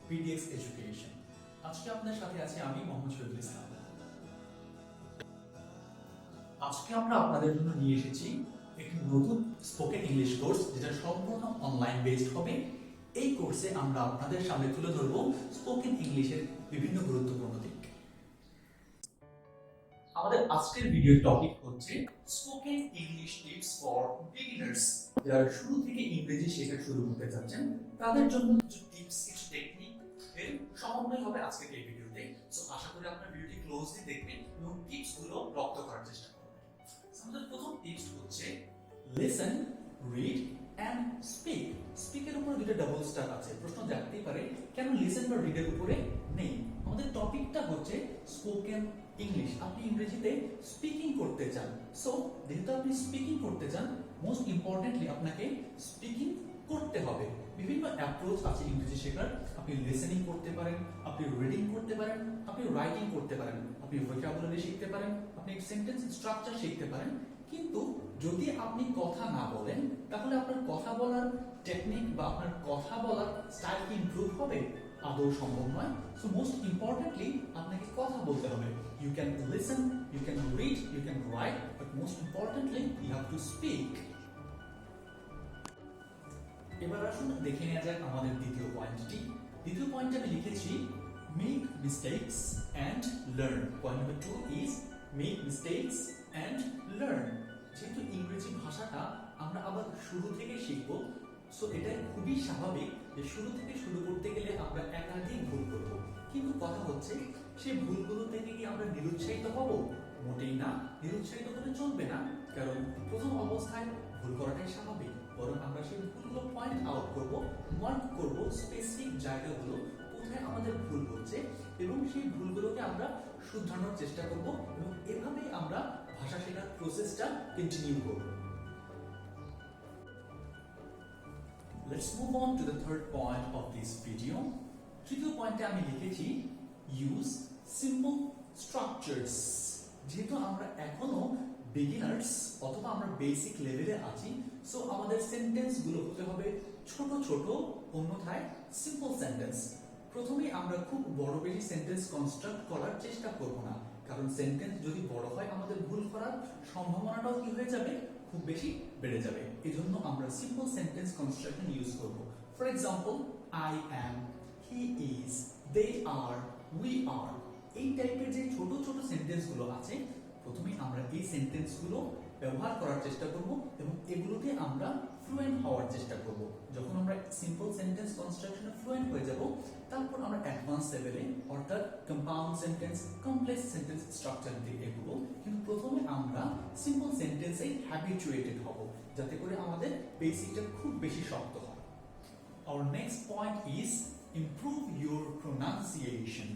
PDX education. আজকে আপনাদের সাথে আছি আমি মোহাম্মদ শহীদুল ইসলাম। আজকে আমরা আপনাদের জন্য নিয়ে এসেছি একটি নতুন স্পোকেন ইংলিশ কোর্স, যেটা সম্পূর্ণ অনলাইন বেসড হবে। এই কোর্সে আমরা আপনাদের সামনে তুলে ধরব স্পোকেন ইংলিশের বিভিন্ন গুরুত্বপূর্ণ দিক। আমাদের আজকের ভিডিও টপিক হচ্ছে spoken English tips for beginners. যারা শুরু থেকে ইংরেজি শেখা শুরু করতে যাচ্ছেন তাদের জন্য কিছু টিপস, কিছু টেকনিক এর সমন্বয় হবে আজকের এই ভিডিওতে। সো আশা করি আপনারা ভিডিওটি ক্লোজলি দেখবেন এবং টিপস গুলো রপ্ত করার চেষ্টা করবেন। আমাদের প্রথম টিপস হচ্ছে লিসেন, রিড এন্ড স্পিক। স্পিকের উপরে দুটো ডাবল স্টার আছে। প্রশ্ন জাগতেই পারে কেন লিসেন বা রিডের উপরে নেই। আমাদের টপিকটা হচ্ছে স্পোকেন ইংলিশ। আপনি ইংরেজিতে স্পিকিং করতে চান, সো যেহেতু আপনি স্পিকিং করতে চান, মোস্ট ইম্পর্টেন্টলি আপনাকে স্পিকিং করতে হবে। বিভিন্ন অ্যাপ্রোচ আছে ইংরেজি শেখার। আপনি লিসেনিং করতে পারেন, আপনি রিডিং করতে পারেন, আপনি রাইটিং করতে পারেন, আপনি ভোকাবুলারি শিখতে পারেন, আপনি সেন্টেন্স স্ট্রাকচার শিখতে পারেন। কিন্তু যদি আপনি কথা না বলেন, তাহলে আপনার কথা বলার টেকনিক বা আপনার কথা বলার স্টাইল কি ইমপ্রুভ হবে? আদৌ সম্ভব নয়। সো মোস্ট ইম্পর্টেন্টলি আপনাকে কথা বলতে হবে। You can listen, you can read, you can write, but most importantly you have to speak. এবার আসুন দেখে নেওয়া যাক আমাদের দ্বিতীয় পয়েন্টটি। দ্বিতীয় পয়েন্টে আমি লিখেছি make mistakes and learn. Point number 2 is make mistakes and learn. যেহেতু ইংরেজি ভাষাটা আমরা আবার শুরু থেকে শিখবো, সো এটা খুবই স্বাভাবিক যে শুরু থেকে শুরু করতে গেলে আমরা একাধিক ভুল করব। কিন্তু কথা হচ্ছে সেই ভুলগুলো থেকে কি আমরা নিরুৎসাহিত হব? মোটেই না। নিরুৎসাহিত হলে চলবে না, কারণ প্রথম অবস্থায় ভুল করাটাই স্বাভাবিক। বরং আমরা সেই ভুলগুলো পয়েন্ট আউট করব, মার্ক করব স্পেসিফিক জায়গাগুলো কোথায় আমাদের ভুল হচ্ছে, এবং সেই ভুলগুলোকে আমরা শুধরানোর চেষ্টা করব, এবং এভাবেই আমরা ভাষা শেখার প্রসেসটা কন্টিনিউ করব। Let's move on to the third point of this video. তৃতীয় পয়েন্টে আমি লিখেছি use simple structures. যেহেতু আমরা এখনো বিগিনার্স অথবা আমরা বেসিক লেভেলে আছি, সো আমাদের সেন্টেন্স গুলো হতে হবে ছোট ছোট, অন্যথায় সিম্পল সেন্টেন্স। প্রথমেই আমরা খুব বড় বেশি সেন্টেন্স কনস্ট্রাক্ট করার চেষ্টা করব না, কারণ সেন্টেন্স যদি বড় হয় আমাদের ভুল করার সম্ভাবনাটাও কি হয়ে যাবে? খুব বেশি বেড়ে যাবে। এজন্য আমরা সিম্পল সেন্টেন্স কনস্ট্রাকশন ইউজ করব। For example, I am, he is, they are, we are. এই টাইপের যে ছোট ছোট সেন্টেন্স গুলো আছে, প্রথমে আমরা এই সেন্টেন্স গুলো ব্যবহার করার চেষ্টা করব এবং এগুলোতে আমরা ফ্লুয়েন্ট হওয়ার চেষ্টা করব। যখন আমরা সিম্পল সেন্টেন্স কনস্ট্রাকশনে ফ্লুয়েন্ট হয়ে যাব, তারপর আমরা অ্যাডভান্স লেভেলে অর্থাৎ compound sentence, complex sentence structure দিকে এগোবো। কিন্তু প্রথমে আমরা সিম্পল সেন্টেন্সে হ্যাবিচুয়েটেড হব, যাতে করে আমাদের বেসিকটা খুব বেশি শক্ত হয়। Our next point is improve your pronunciation.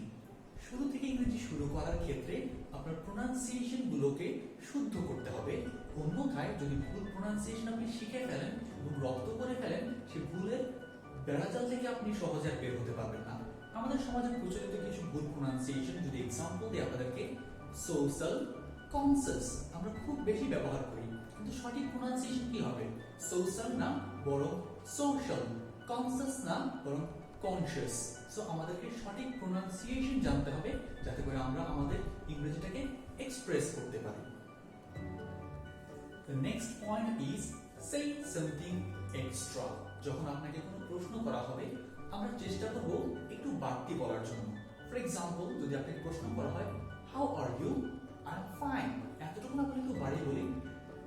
শুরু থেকে ইংরেজি শুরু করার ক্ষেত্রে আপনার প্রোনাউন্সিয়েশন গুলোকে শুদ্ধ করতে হবে। অন্যথায় যদি ভুল প্রোনাউন্সিয়েশন আপনি শিখে ফেলেন এবং রপ্ত করে ফেলেন, সেই ভুলের বেড়াজাল থেকে আপনি সহজে আর বের হতে পারবেন না। আমাদের সমাজে প্রচলিত কিছু ভুল প্রোনাউন্সিয়েশন যদি এক্সাম্পল দিই আপনাদেরকে, সোশ্যাল, কনসাস আমরা খুব বেশি ব্যবহার করি, কিন্তু সঠিক প্রোনাউন্সিয়েশন কি হবে? সোশ্যাল না বরং সোশ্যাল, কনসাস না বরং কনশিয়াস। সো আমাদেরকে সঠিক প্রোনাউন্সিয়েশন জানতে হবে, যাতে করে আমরা আমাদের ইংরেজিটাকে এক্সপ্রেস করতে পারি। The next point is say something extra. যখন আপনাকে কোনো প্রশ্ন করা হবে, আমরা চেষ্টা করব একটু বাড়তি বলার জন্য। ফর এক্সাম্পল, যদি আপনাকে প্রশ্ন করা হয় how are you, I am fine, এতটুকু না বলে একটু বাড়িয়ে বলি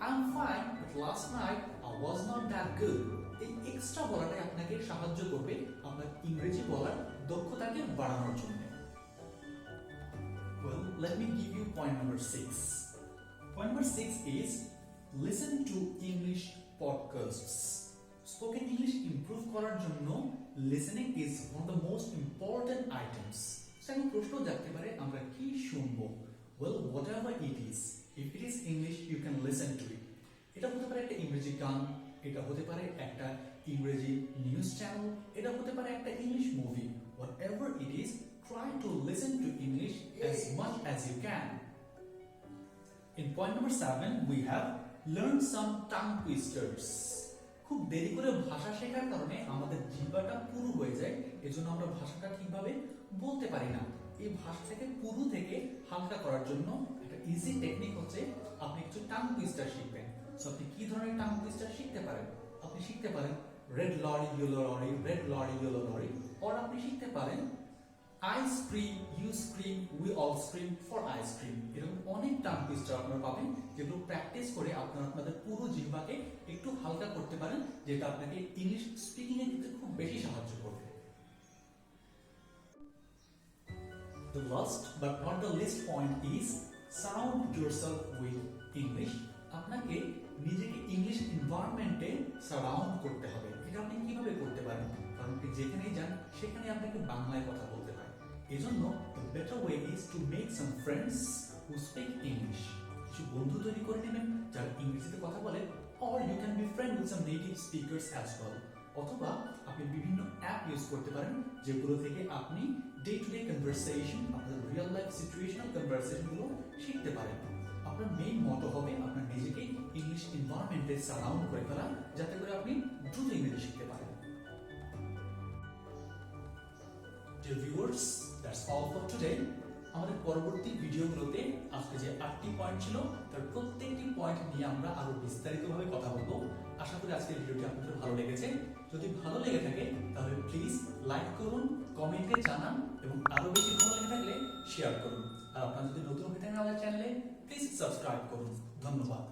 I am fine but last night I was not that good. এই এক্সট্রা বলাটাই আপনাকে সাহায্য করবে আপনার ইংরেজি বলার দক্ষতাকে বাড়ানোর জন্য। Well, let me give you point number 6. Point number 6 is listen to English podcasts. Spoken English improve করার জন্য listening is one of the most important items. সেখানে প্রশ্ন জাগতে পারে আমরা কি শুনবো? Well, whatever it is, if it is English, you can listen to it. এটা হতে পারে একটা ইংরেজি গান, এটা হতে পারে একটা ইংরেজি নিউজ চ্যানেল, এটা হতে পারে একটা English movie. Whatever it is, try to listen to English as much as you can. In point number 7, we have learn some tongue twisters. খুব দেরি করে ভাষা শেখার কারণে আমাদের জিহ্বাটা পুরু হয়ে যায় এজন্য আমরা ভাষাটা ঠিকভাবে বলতে পারি না। এই ভাষাটাকে পুরো থেকে হালকা করার জন্য একটা ইজি টেকনিক হচ্ছে আপনি কিছু টাং টুইস্টার শিখবেন। সো আপনি কি ধরনের টাং টুইস্টার শিখতে পারেন? আপনি শিখতে পারেন red lorry yellow lorry, red lorry yellow lorry, or আপনি শিখতে পারেন I scream, you scream, we all scream for ice cream। এরকম অনেক টাং টুইস্টার আপনারা পাবেন যেগুলো প্র্যাকটিস করে আপনারা আপনাদের পুরো জিহ্বাকে একটু হালকা করতে পারেন, যেটা আপনাকে ইংলিশ স্পিকিং এর ক্ষেত্রে খুব বেশি সাহায্য করবে। The last but not the least point is surround yourself with English। আপনাকে নিজেকে ইংলিশ এনভায়রনমেন্টে সারাউন্ড করতে হবে। এটা আপনি কিভাবে করতে পারেন? কারণ আপনি যেখানেই যান সেখানে আপনাকে বাংলায় কথা বলতে হয়। এজন্য the better way is to make some friends who speak English। কিছু বন্ধু তৈরি করে নেবেন যারা ইংরেজিতে কথা বলে, or you can be friend with some native speakers as well। অথবা আপনি বিভিন্ন অ্যাপ ইউজ করতে পারেন যেগুলো থেকে আপনি ডে টু ডে কনভারসেশন, আপনার রিয়েল লাইফ সিচুয়েশনাল কনভারসেশনগুলো শিখতে পারেন। আপনার মেইন মটো হবে আপনার নিজেকে ইংলিশ এনভায়রনমেন্টে সারাউন্ড করে ফেলা, যাতে করে আপনি দ্রুত ইংরেজি শিখতে পারেন। Dear viewers, that's all for today। আমাদের পরবর্তী ভিডিওগুলোতে আজকে যে 8টি পয়েন্ট ছিল তার প্রত্যেকটি পয়েন্ট নিয়ে আমরা আরো বিস্তারিতভাবে কথা বলবো। আশা করি আজকের ভিডিওটি আপনাদের ভালো লেগেছে। যদি ভালো লেগে থাকে তাহলে প্লিজ লাইক করুন, কমেন্টে জানান এবং আরো বেশি ভালো লেগে থাকলে শেয়ার করুন। আর আপনারা যদি নতুন হয়ে থাকেন আমাদের চ্যানেলে প্লিজ সাবস্ক্রাইব করুন। ধন্যবাদ।